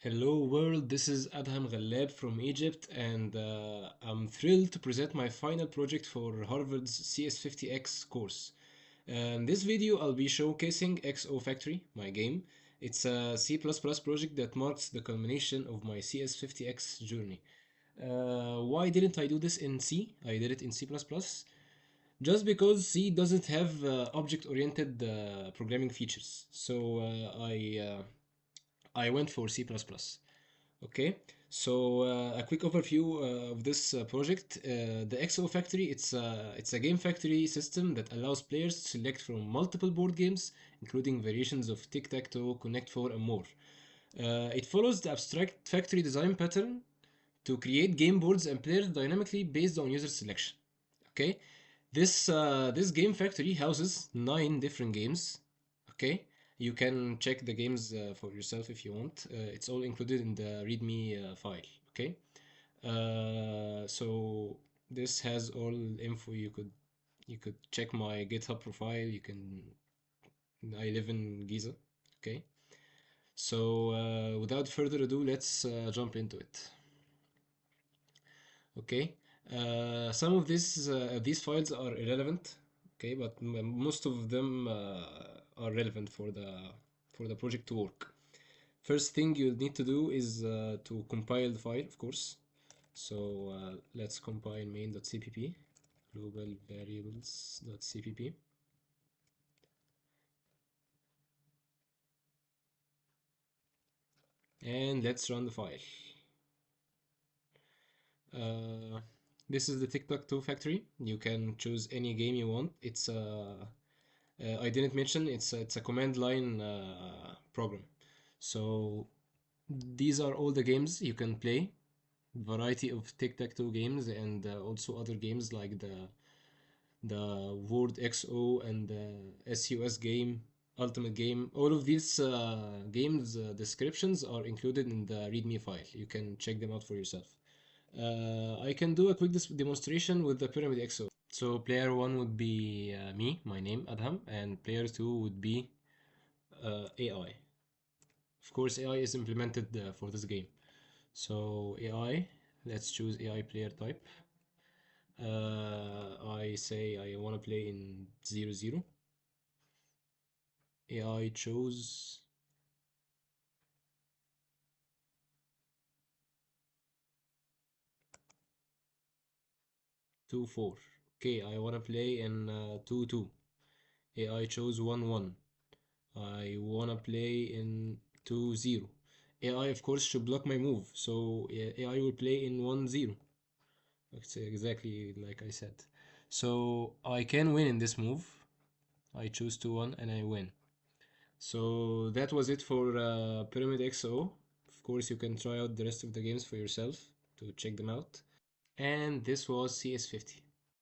Hello world, this is Adham Ghallab from Egypt, and I'm thrilled to present my final project for Harvard's CS50x course. In this video, I'll be showcasing XO Factory, my game. It's a C++ project that marks the culmination of my CS50x journey. Why didn't I do this in C? I did it in C++. Just because C doesn't have object-oriented programming features. So I went for C++. Okay, so a quick overview of this project. The XO Factory, it's a game factory system that allows players to select from multiple board games, including variations of tic-tac-toe, Connect 4, and more. It follows the abstract factory design pattern to create game boards and players dynamically based on user selection. Okay, this game factory houses 9 different games. Okay, you can check the games for yourself if you want. It's all included in the README file. Okay, so this has all info. You could check my GitHub profile. You can. I live in Giza. Okay, so without further ado, let's jump into it. Okay, some of these files are irrelevant. Okay, but most of them are relevant for the project to work. First thing you'll need to do is to compile the file, of course. So let's compile main.cpp, global variables.cpp, and let's run the file. Uh, this is the tic-tac-toe factory. You can choose any game you want. I didn't mention it's a command line program. So these are all the games you can play. Variety of tic-tac-toe games and also other games like the Word XO and the SUS game, Ultimate game. All of these games descriptions are included in the README file. You can check them out for yourself. I can do a quick demonstration with the Pyramid XO. So player 1 would be me, my name, Adham, and player 2 would be AI. Of course, AI is implemented for this game. So AI, let's choose AI player type. I say I want to play in 0, 0. AI chose 2, 4. Okay, I want to play in 2, 2. AI chose 1, 1. I want to play in 2, 0. AI, of course, should block my move, so AI will play in 1, 0. It's exactly like I said. So I can win in this move. I choose 2, 1 and I win. So that was it for Pyramid XO. Of course, you can try out the rest of the games for yourself to check them out. And this was CS50.